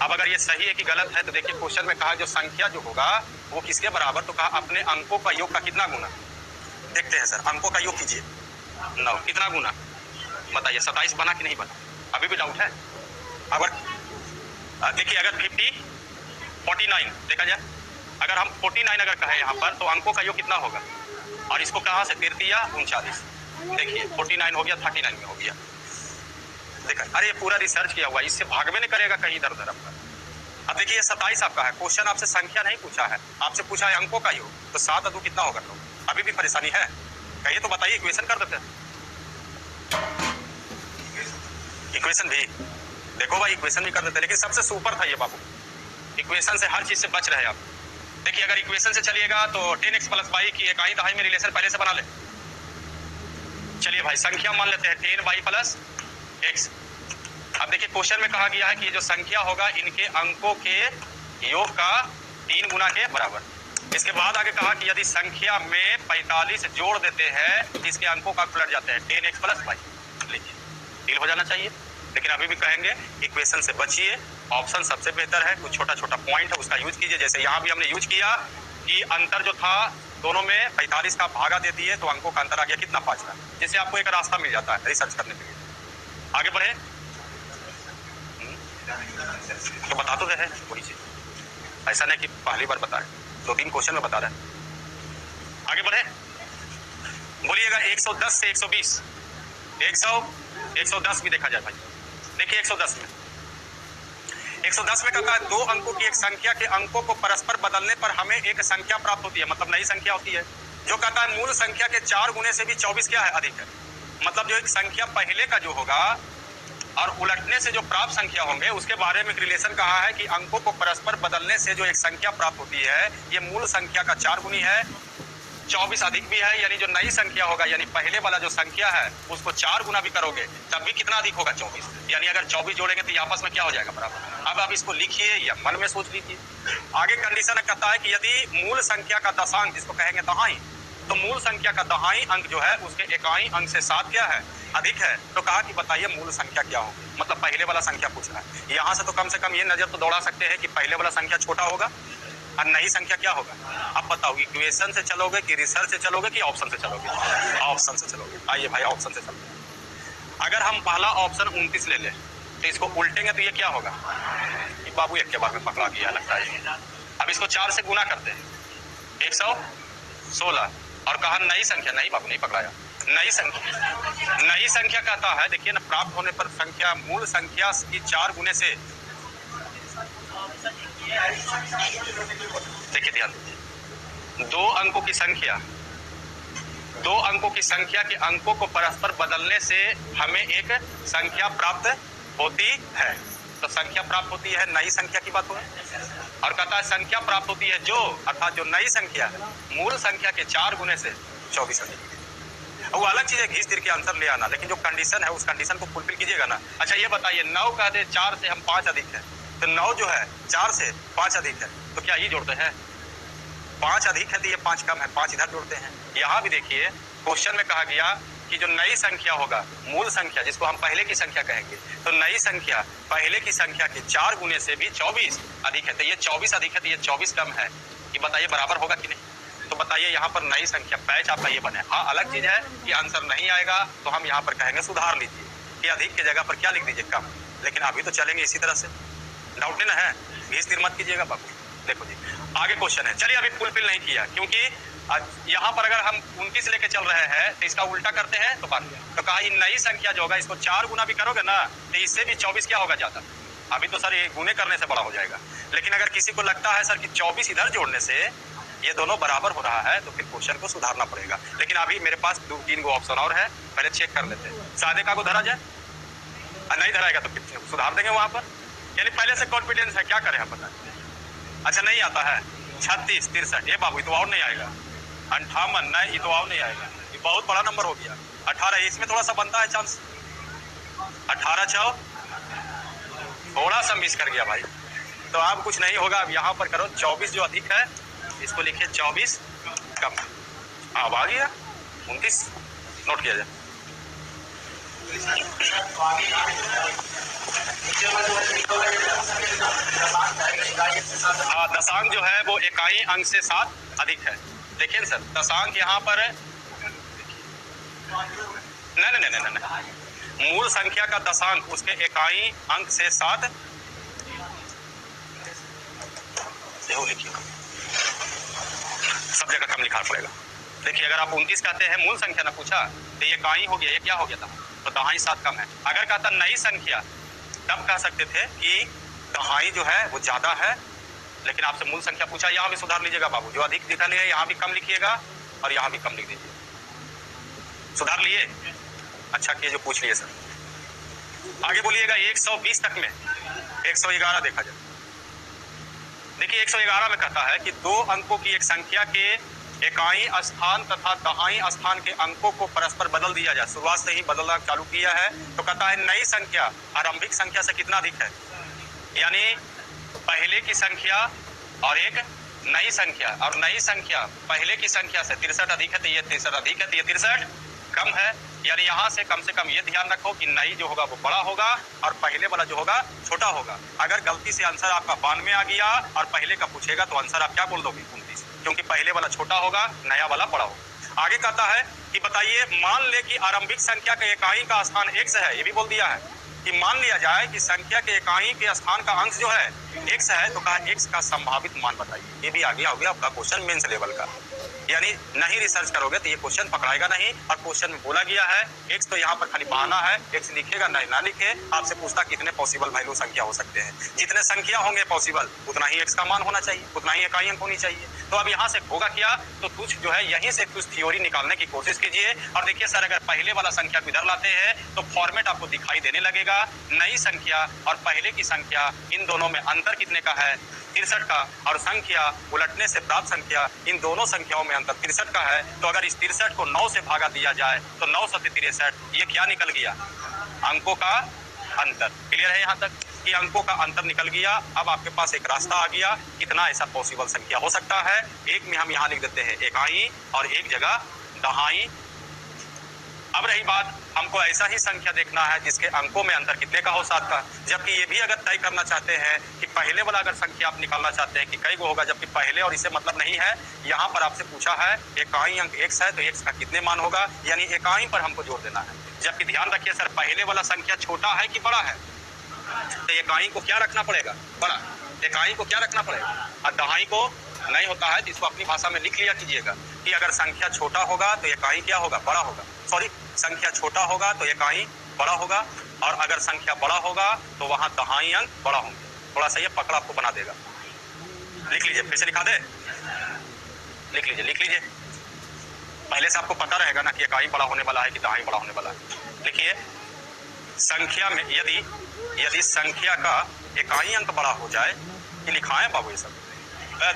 अब अगर ये सही है कि गलत है तो देखिए क्वेश्चन में कहा जो संख्या जो होगा वो किसके बराबर, तो कहा अपने अंकों का योग का कितना गुना। देखते हैं सर, अंकों का योग कीजिए 9, कितना गुना बताइए, 27 बना कि नहीं बना, अभी भी डाउट है। अगर देखिए अगर 49 देखा जाए, अगर हम 49 अगर कहें यहाँ पर तो अंकों का योग कितना होगा, और इसको कहाँ से 33 या 39, देखिए 49 हो गया 39 में हो गया। देखा, अरे ये पूरा रिसर्च किया हुआ, इससे भागवे नहीं करेगा कहीं इधर उधर आपका। अब देखिए ये 27 आपका है, क्वेश्चन आपसे संख्या नहीं पूछा है, आपसे पूछा है अंकों का योग, तो 7 2 कितना होगा 9। अभी भी परेशानी है कहिए तो बताइए, इक्वेशन कर देते हैं। इक्वेशन भी देखो भाई, इक्वेशन भी कर देते हैं, लेकिन सबसे सुपर था ये बाबू, इक्वेशन से हर चीज से बच रहे आप। देखिए अगर इक्वेशन से चलिएगा तो 10x + y की इकाई दहाई में रिलेशन पहले से बना ले। चलिए भाई संख्या मान लेते हैं 10y + x। अब देखिए क्वेश्चन में कहा गया है कि ये जो संख्या होगा इनके अंकों के योग का 3 गुना के बराबर। इसके बाद आगे कहा कि यदि संख्या में 45 जोड़ देते हैं तो इसके अंकों का पलट जाते हैं 10x + y। लीजिए डील हो जाना चाहिए, लेकिन अभी भी कहेंगे इक्वेशन से बचिए, ऑप्शन सबसे बेहतर है। कुछ छोटा छोटा पॉइंट है उसका यूज कीजिए, जैसे यहाँ भी हमने यूज किया कि अंतर जो था दोनों में 45 का भागा दे दिए तो अंकों का अंतर आ गया कितना 5 का, जिससे आपको एक रास्ता मिल जाता है रिसर्च करने के लिए। आगे बढ़े तो बता तो रहे वही चीज, ऐसा नहीं कि पहली बार बता रहे, 2-3 क्वेश्चन में बता रहे हैं। आगे बढ़े, बोलिएगा 110 से 120, 110 भी देखा जाए भाई। देखिए 110 में कहता है 2 अंकों की एक संख्या के अंकों को परस्पर बदलने पर हमें एक संख्या प्राप्त होती है, मतलब नई संख्या होती है, जो कहता है मूल संख्या के 4 गुने से भी 24 क्या है अधिक है। मतलब जो एक संख्या पहले का जो होगा और उलटने से जो प्राप्त संख्या होंगे उसके बारे में एक रिलेशन कहा है कि अंकों को परस्पर बदलने से जो एक संख्या प्राप्त होती है ये मूल संख्या का 4 गुनी है, 24 अधिक भी है। यानी जो नई संख्या होगा, यानी पहले वाला जो संख्या है उसको 4 गुना भी करोगे तब भी कितना अधिक होगा 24। यानी अगर 24 जोड़ेंगे तो आपस में क्या हो जाएगा बराबर। अब आप इसको लिखिए या मन में सोच लीजिए। आगे कंडीशन कहता है कि यदि मूल संख्या का दशांक, जिसको कहेंगे दहाई, तो मूल संख्या का दहाई अंक जो है उसके इकाई अंक से 7 क्या है अधिक है। तो कहा कि बताइए मूल संख्या क्या होगी, मतलब पहले वाला संख्या पूछ रहा है। यहाँ से तो कम से कम ये नजर तो दौड़ा सकते हैं कि पहले वाला संख्या छोटा होगा और नई संख्या क्या होगा। अब बताओ इक्वेशन से चलोगे कि रिसर्च से चलोगे कि ऑप्शन से चलोगे। ऑप्शन से चलोगे, आइए भाई ऑप्शन से चलोगे। अगर हम पहला ऑप्शन 29 ले लें तो इसको उल्टेंगे तो ये क्या होगा, ये बाबू एक के बार में पकड़ा गया लगता है। अब इसको 4 से गुना करते हैं 116, और कहा नई संख्या, नहीं बाबू नहीं पकड़ाया, नई संख्या कहता है देखिए ना, प्राप्त होने पर संख्या मूल संख्या की 4 गुने से, देखिए ध्यान दीजिए, 2 अंकों की संख्या के अंकों को परस्पर बदलने से हमें एक संख्या प्राप्त होती है। तो संख्या प्राप्त होती है, नई संख्या की बात हो है, और कहता है संख्या प्राप्त होती है जो, अर्थात जो नई संख्या मूल संख्या के 4 गुने से 24 अधिक। वो अलग चीज है, घिस तीर के आंसर ले आना, लेकिन जो कंडीशन है उस कंडीशन को फुलफिल कीजिएगा ना। अच्छा ये बताइए 9 कह दे 4 से हम 5 अधिक है, तो 9 जो है 4 से 5 अधिक है, तो क्या ये जोड़ते हैं, 5 अधिक है तो ये 5 कम है, 5 इधर जोड़ते हैं। यहाँ भी देखिए क्वेश्चन में कहा गया कि जो नई संख्या होगा, मूल संख्या जिसको हम पहले की संख्या कहेंगे, तो नई संख्या पहले की संख्या के 4 गुने से भी 24 अधिक है, तो ये 24 अधिक है तो ये 24 कम है। ये बताइए बराबर होगा कि नहीं। तो बताइए यहाँ पर नई संख्या पैच आपका ये बने। हाँ अलग चीज है कि आंसर नहीं आएगा तो हम यहाँ पर कहेंगे सुधार लीजिए, कि अधिक की जगह पर क्या लिख दीजिए, कम। लेकिन अभी तो चलेंगे इसी तरह से, डाउट नहीं ना है, घीस तीर मत कीजिएगा बाबू। देखो जी आगे क्वेश्चन है, चलिए अभी फुलफिल नहीं किया क्योंकि यहाँ पर अगर हम 29 लेके चल रहे हैं तो इसका उल्टा करते हैं तो बात, तो कहा ये नई संख्या जो होगा इसको 4 गुना भी करोगे ना तो इससे भी 24 क्या होगा ज्यादा। अभी तो सर ये गुने करने से बड़ा हो जाएगा, लेकिन अगर किसी को लगता है सर कि 24 इधर जोड़ने से ये दोनों बराबर हो रहा है तो फिर क्वेश्चन को सुधारना पड़ेगा। लेकिन अभी मेरे पास 2-3 गो ऑप्शन और है, पहले चेक कर लेते हैं। सादे का को धरा जाए, नहीं धराएगा तो फिर सुधार देंगे वहां पर। यानी पहले से कॉन्फिडेंस है, क्या करें हम पता। अच्छा नहीं आता है 36, 63, ये बाबू ये तो और नहीं आएगा। 58 नहीं, ये तो और नहीं आएगा, ये बहुत बड़ा नंबर हो गया। 18 इसमें थोड़ा सा बनता है चांस, 18 4 थोड़ा सा मिस कर गया भाई। तो अब कुछ नहीं होगा, अब यहाँ पर करो 24 जो अधिक है इसको लिखिए 24 कम। अब आ गया 29, नोट किया जाए। हाँ दशांक जो है वो इकाई अंक से 7 अधिक है। देखिए सर दशांक यहाँ पर नहीं, मूल संख्या का दशांक उसके इकाई अंक से 7 लिखिए, सब जगह कम लिखा पड़ेगा। देखिए अगर आप 29 कहते हैं, मूल संख्या ना पूछा तो ये इकाई हो गया, ये क्या हो गया था, तो दहाई 7 कम है। अगर कहता नई संख्या तब कह सकते थे कि दहाई जो है वो ज्यादा है, लेकिन आपसे मूल संख्या पूछा, यहाँ भी सुधार लीजिएगा बाबू, जो अधिक लिखा है यहाँ भी कम लिखिएगा और यहाँ भी कम लिख दीजिए। सुधार लिए, अच्छा किए जो पूछ लिए सर। आगे बोलिएगा 120 तक में 111 देखा जाए। देखिए 111 में कहता है कि 2 अंकों की एक संख्या के इकाई स्थान तथा दहाई स्थान के अंकों को परस्पर बदल दिया जाए। शुरुआत से ही बदलना चालू किया है, तो कहता है नई संख्या आरंभिक संख्या से कितना अधिक है, यानी पहले की संख्या और एक नई संख्या, और नई संख्या पहले की संख्या से 63 अधिक है तो ये 63 अधिक है तो ये 63 कम है। यानी यहाँ से कम ये ध्यान रखो कि नई जो होगा वो बड़ा होगा और पहले वाला जो होगा छोटा होगा। अगर गलती से आंसर आपका 92 आ गया और पहले का पूछेगा तो आंसर आप क्या बोल दोगे 29, क्योंकि पहले वाला छोटा होगा, नया वाला बड़ा होगा। आगे कहता है कि बताइए मान ले कि आरंभिक संख्या के इकाई का स्थान x है, ये भी बोल दिया है कि मान लिया जाए कि संख्या के इकाई के स्थान का अंश जो है x है, तो कहा x का संभावित मान बताइए। ये भी आगे हो गया आपका क्वेश्चन मेंस लेवल का, यानी नहीं रिसर्च करोगे तो ये क्वेश्चन पकड़ाएगा नहीं। और क्वेश्चन में बोला गया है x तो यहाँ पर खाली बहाना है, x लिखेगा नहीं ना लिखे, आपसे पूछता कितने पॉसिबल वैल्यू संख्या हो सकते हैं। जितने संख्या होंगे पॉसिबल उतना ही x का मान होना चाहिए, उतना ही इकाई अंक होनी चाहिए। तो अब यहाँ से होगा क्या, तो कुछ जो है यहीं से कुछ थ्योरी निकालने की कोशिश कीजिए। और देखिए सर अगर पहले वाला संख्या को इधर लाते हैं तो फॉर्मेट आपको दिखाई देने लगेगा। नई संख्या और पहले की संख्या इन दोनों में अंतर कितने का है, 63 का, और संख्या उलटने से प्राप्त संख्या इन दोनों संख्याओं में अंतर 63 का है। तो अगर इस 63 को 9 से भागा दिया जाए तो 9 × 63, ये क्या निकल गया, अंकों का अंतर। क्लियर है यहाँ तक कि अंकों का अंतर निकल गया। अब आपके पास एक रास्ता आ गया, कितना ऐसा पॉसिबल संख्या हो सकता है। एक में हम यहाँ लिख देते हैं इकाई और एक जगह दहाई। अब रही बात, हमको ऐसा ही संख्या देखना है जिसके अंकों में अंतर कितने का हो 7 का, जबकि ये भी अगर तय करना चाहते हैं कि पहले वाला अगर संख्या आप निकालना चाहते हैं कि कई गो होगा, जबकि पहले और इसे मतलब नहीं है। यहाँ पर आपसे पूछा है इकाई अंक x है तो x का कितने मान होगा, यानी इकाई पर हमको जोर देना है। जबकि ध्यान रखिए सर पहले वाला संख्या छोटा है कि बड़ा है, तो इकाई को क्या रखना पड़ेगा, बड़ा। इकाई को क्या रखना पड़ेगा, और दहाई को नहीं होता है तो इसको अपनी भाषा में लिख लिया कीजिएगा कि अगर संख्या छोटा होगा तो इकाई क्या होगा, बड़ा होगा। सॉरी, संख्या छोटा होगा तो इकाई बड़ा होगा, और अगर संख्या बड़ा होगा तो वहां दहाई अंक बड़ा होंगे। थोड़ा सा ये पकड़ आपको बना देगा, लिख लीजिए, फिर से लिखा दे, लिख लीजिए। पहले से आपको पता रहेगा ना कि इकाई बड़ा होने वाला है कि दहाई बड़ा होने वाला है। लिखिए संख्या में यदि संख्या का इकाई अंक बड़ा हो जाए, कि लिखा है बाबू ये सब,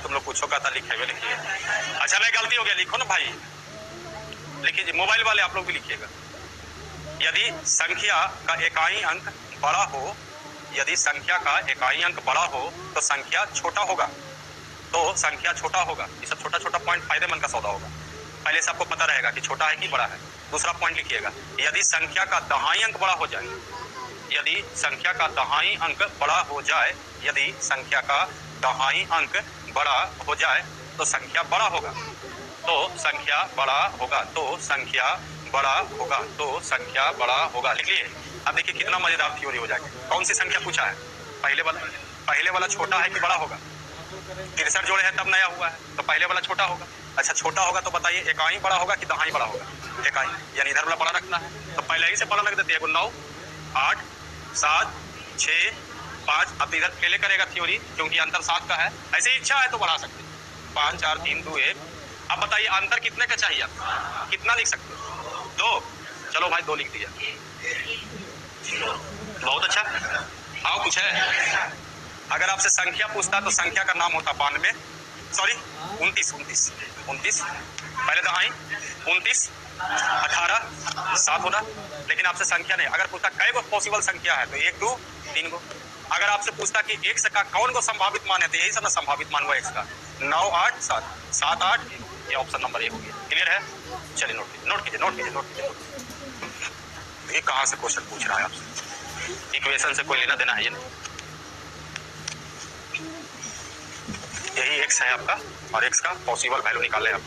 तुम लोग पूछो का था लिखे हुए, लिखिए। अच्छा नहीं गलती हो गया, लिखो ना भाई, लिखिए मोबाइल वाले आप लोग भी लिखिएगा। यदि संख्या का इकाई अंक बड़ा हो, यदि संख्या का इकाई अंक बड़ा हो तो संख्या छोटा होगा, तो संख्या छोटा होगा। ये सब छोटा छोटा पॉइंट फायदेमंद का सौदा होगा, पहले से आपको पता रहेगा कि छोटा है कि बड़ा है। दूसरा पॉइंट लिखिएगा, यदि संख्या का दहाई अंक बड़ा हो जाए, यदि संख्या का दहाई अंक बड़ा हो जाए, यदि संख्या का दहाई अंक बड़ा हो जाए तो संख्या बड़ा होगा, तो संख्या बड़ा होगा, तो संख्या बड़ा होगा तो संख्या बड़ा होगा। लिख लिए। अब देखिए कितना मजेदार थ्योरी हो जाएगी। कौन सी संख्या पूछा है? पहले वाला छोटा है कि बड़ा होगा? 63 जोड़े हैं तब नया हुआ है, तो पहले वाला छोटा होगा। अच्छा छोटा होगा तो बताइए इकाई बड़ा होगा कि दहाई बड़ा होगा? इकाई, यानी इधर वाला बड़ा रखना है, तो पहले ही से बड़ा रख देते हैं। 9 8 7 6 5। अब इधर पहले करेगा थ्योरी क्योंकि अंतर 7 का है। ऐसे ही इच्छा है तो बढ़ा सकते हैं। 5 4 3 2 1। अब बताइए अंतर कितने का चाहिए आपको? कितना लिख सकते हो? 2। चलो भाई 2 लिख दिया। बहुत अच्छा। आओ कुछ है। अगर आपसे संख्या पूछता तो संख्या का नाम होता 92, सॉरी 29। पहले दहाई 29 18 7 होना। लेकिन आपसे संख्या नहीं। अगर पूछता कई गो पॉसिबल संख्या है तो 1 2 3 गो। अगर आपसे पूछता कि x का कौन को संभावित मान है तो यही सब ना संभावित मान हुआ x का। 9 8 7 7 8। ये ऑप्शन नंबर ए हो गया। क्लियर है? चलिए नोट कीजिए। ये कहाँ से क्वेश्चन पूछ रहा है आपसे? इक्वेशन से कोई लेना देना है ये नहीं। यही x है आपका और x का पॉसिबल वैल्यू निकाले आप।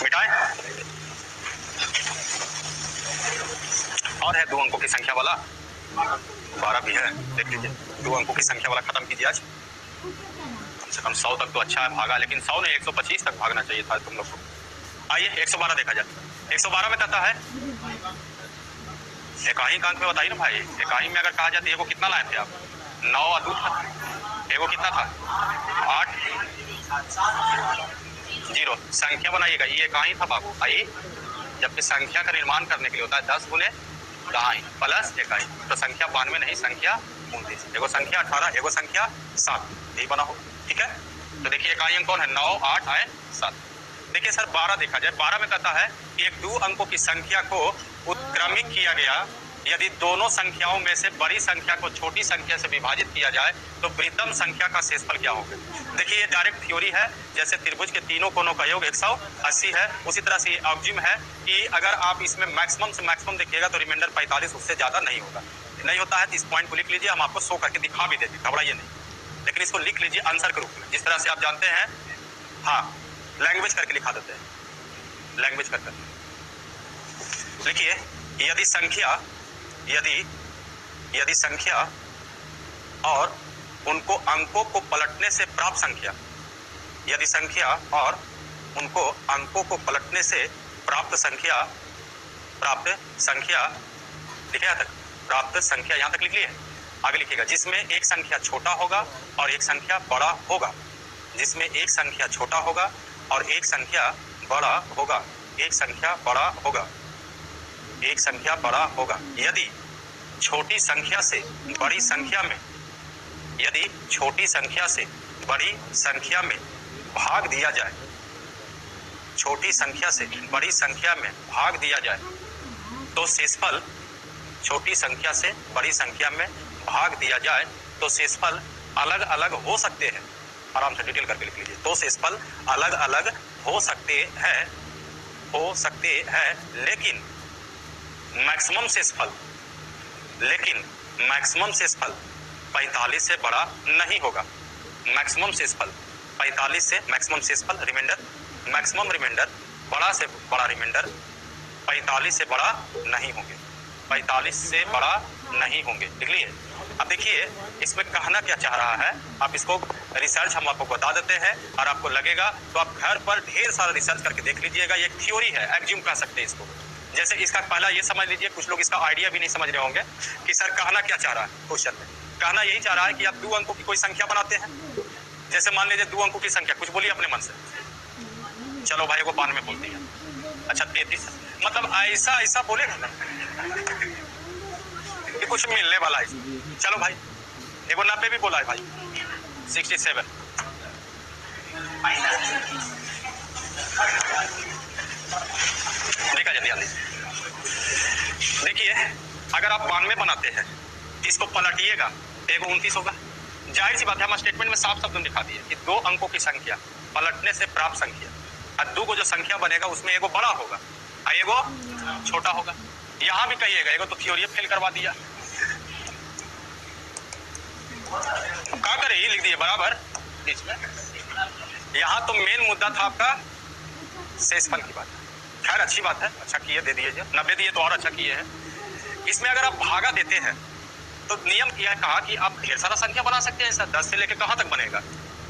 मिटाए। और है 2 अंकों की संख्या वाला 12 भी है। देख लीजिए 2 अंकों की संख्या वाला खत्म कीजिए आज। कम से कम 100 तक तो अच्छा है भागा, लेकिन 100 नहीं 125 तक भागना चाहिए था तुम लोग को। आइए 112 देखा जाए। 112 में कहता है इकाई का अंक में बताइए ना भाई। इकाई में अगर कहा जाए तो एगो कितना लाए थे आप? 9 और 2 था। एगो कितना था? 8 0। संख्या बनाइएगा। ये इकाई था बाबू। आइए जबकि संख्या का निर्माण करने के लिए होता है 10 गुने दहाई प्लस इकाई, तो संख्या 92 नहीं, संख्या 29। एगो संख्या 18, एगो संख्या 7, यही बना हो। ठीक है, तो देखिए इकाई अंक कौन है? 9 8 आए 7। देखिए सर 12 देखा जाए। 12 में कहता है कि एक 2 अंकों की संख्या को उत्क्रमिक किया गया यदि दोनों संख्याओं में से बड़ी संख्या को छोटी संख्या से विभाजित किया जाए तो बृहत्तम संख्या का शेषफल क्या होगा? देखिए ये डायरेक्ट थ्योरी है। जैसे त्रिभुज के तीनों कोनों का योग 180 है, उसी तरह से ये ऑक्जिम है कि अगर आप इसमें मैक्सिमम से मैक्सिमम देखिएगा तो रिमाइंडर 45 उससे ज्यादा नहीं होगा। नहीं होता है तो इस पॉइंट को लिख लीजिए, हम आपको शो करके दिखा भी देते, घबराइए नहीं। लेकिन इसको लिख लीजिए आंसर के रूप में, जिस तरह से आप जानते हैं। हाँ, लैंग्वेज करके लिखा देते हैं, लैंग्वेज करके लिखिए। यदि संख्या और उनको अंकों को पलटने से प्राप्त संख्या, यदि संख्या और उनको अंकों को पलटने से प्राप्त संख्या लिखे यहाँ तक, प्राप्त संख्या यहाँ तक लिख लिए। आगे लिखिएगा जिसमें एक संख्या छोटा होगा और एक संख्या बड़ा होगा, जिसमें एक संख्या छोटा होगा और एक संख्या बड़ा होगा, एक संख्या बड़ा होगा, एक संख्या बड़ा होगा। यदि छोटी संख्या से बड़ी संख्या में, यदि छोटी संख्या से बड़ी संख्या में भाग दिया जाए, छोटी संख्या से बड़ी संख्या में भाग दिया जाए तो शेषफल, छोटी संख्या से बड़ी संख्या में भाग दिया जाए तो शेषफल अलग अलग हो सकते हैं। आराम से डिटेल करके लिख लीजिए। तो शेषफल अलग अलग हो सकते हैं, लेकिन मैक्सिमम शेषफल 45 से बड़ा नहीं होगा। मैक्सिमम शेषफल 45 से, मैक्सिमम शेषफल रिमाइंडर, मैक्सिमम रिमाइंडर, बड़ा से बड़ा रिमाइंडर 45 से बड़ा नहीं होंगे, 45 से बड़ा नहीं होंगे। लिख लिए। अब देखिए इसमें कहना क्या चाह रहा है, आप इसको रिसर्च हम आपको बता देते हैं और आपको लगेगा तो आप घर पर ढेर सारा रिसर्च करके देख लीजिएगा। ये थ्योरी है, एक्ज्यूम कह सकते हैं इसको। जैसे इसका पहला ये समझ लीजिए, कुछ लोग इसका आइडिया भी नहीं समझ रहे होंगे कि सर कहना क्या चाह रहा है क्वेश्चन में। कहना यही चाह रहा है कि आप 2 अंकों की कोई संख्या बनाते हैं। जैसे मान लीजिए 2 अंकों की संख्या, कुछ बोलिए अपने मन से। चलो भाई को 92 बोलती है, अच्छा 33, मतलब ऐसा बोलेगा ना कि कुछ मिलने वाला है। चलो भाई एगो 90 भी बोला है भाई, 67। देखा जाए ध्यान देखिए, अगर आप 92 बनाते हैं इसको पलटिएगा एगो 29 होगा। जाहिर सी बात है, हम स्टेटमेंट में साफ शब्द में दिखा दिए कि 2 अंकों की संख्या पलटने से प्राप्त संख्या, और 2 को जो संख्या बनेगा उसमें एगो बड़ा होगा और एगो छोटा होगा। यहां भी कहिएगा एगो तो थ्योरी फेल करवा दिया। क्या करे, ये लिख दिए बराबर बीच में। यहाँ तो मेन मुद्दा था आपका शेषफल की बात। खैर अच्छी बात है, अच्छा किए, दे दिए, 90 दिए तो और अच्छा किए हैं। इसमें अगर आप भागा देते हैं तो नियम यह कहा कि आप ढेर सारा संख्या बना सकते हैं सर। 10 से लेकर कहाँ तक बनेगा?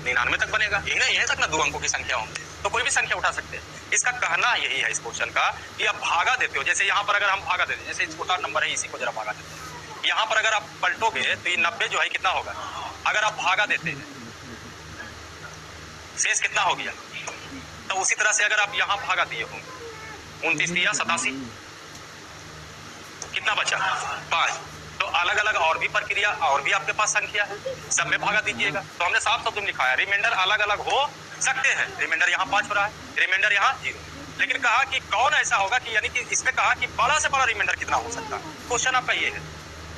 99 तक बनेगा। यही ना, यही तक ना 2 अंकों की संख्या होंगी, तो कोई भी संख्या उठा सकते हैं। इसका कहना यही है इस क्वेश्चन का कि आप भागा देते हो। जैसे यहाँ पर अगर हम भागा देते हैं, जैसे छोटा नंबर है इसी को जरा भागा देते हैं, यहाँ पर अगर आप पलटोगे तो ये 90 जो है कितना होगा? अगर आप भागा देते हैं शेष कितना हो गया? तो उसी तरह से अगर आप यहाँ भागा दिए होंगे 29 दिया 87, कितना बचा? 5। तो अलग अलग और भी प्रक्रिया और भी आपके पास संख्या है, सब में भागा दीजिएगा। तो हमने साफ शब्द में लिखा है रिमाइंडर अलग अलग हो सकते हैं। रिमाइंडर यहाँ 5 हो रहा है, रिमाइंडर यहाँ 0। लेकिन कहा कि कौन ऐसा होगा कि यानी कि इसमें कहा कि बड़ा से बड़ा रिमाइंडर कितना हो सकता है। क्वेश्चन आपका ये है।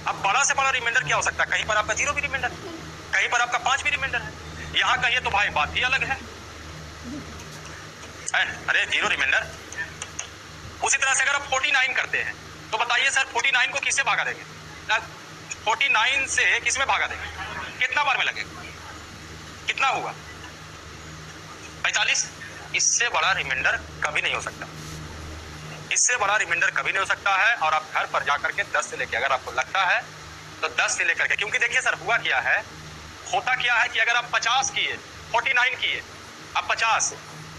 अब बड़ा से बड़ा रिमाइंडर क्या हो सकता है? कहीं पर आपका 0 भी रिमाइंडर है, कहीं पर आपका 5 भी रिमाइंडर है। यहाँ कहिए तो भाई बात ही अलग है। अरे 0 रिमाइंडर। उसी तरह से अगर आप 49 करते हैं तो बताइए सर 49 को किससे भागा देंगे? 49 से किस में भागा देंगे? कितना बार में लगेगा? कितना हुआ? 45। इससे बड़ा रिमाइंडर कभी नहीं हो सकता, इससे बड़ा रिमाइंडर कभी नहीं हो सकता है। और आप घर पर जाकर के 10 से लेकर, अगर आपको लगता है तो 10 से लेकर के, क्योंकि देखिए सर हुआ क्या है, होता क्या है कि अगर आप 50 किए, 49 किए, अब 50,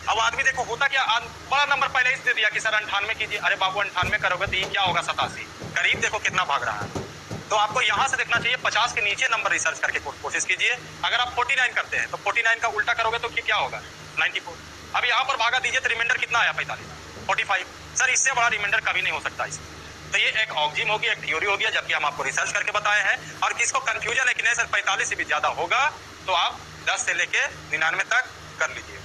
अब आदमी देखो होता क्या, बड़ा नंबर पहले ही दे दिया कि सर 98 कीजिए। अरे बाबू 98 करोगे तो ये क्या होगा? 87। करीब देखो कितना भाग रहा है। तो आपको यहाँ से देखना चाहिए 50 के नीचे नंबर रिसर्च करके कोशिश कीजिए। अगर आप 49 करते हैं तो 49 का उल्टा करोगे तो क्या होगा? 94। अब यहाँ पर भागा दीजिए तो रिमाइंडर कितना आया? 45, 45। सर इससे बड़ा रिमाइंडर कभी नहीं हो सकता इसमें। तो ये एक ऑक्जिम होगी, एक थ्योरी होगी, जबकि हम आपको रिसर्च करके बताए हैं। और किसको कंफ्यूजन है कि नहीं सर 45 से भी ज्यादा होगा तो आप 10 से लेके 99 तक कर लीजिए।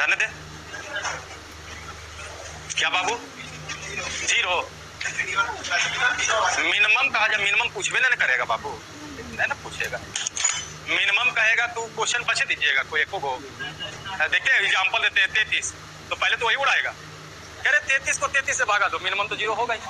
रहने दे क्या बाबू? 0 मिनिमम कहा जाए, मिनिमम पूछबे नहीं करेगा बाबू, नहीं ना पूछेगा। मिनिमम कहेगा तो क्वेश्चन बचे दीजिएगा कोई एको गो। देखते हैं एग्जाम्पल देते हैं 33, तो पहले तो वही उड़ाएगा। कह रहे 33 को 33 से भागा दो, मिनिमम तो 0 होगा ही।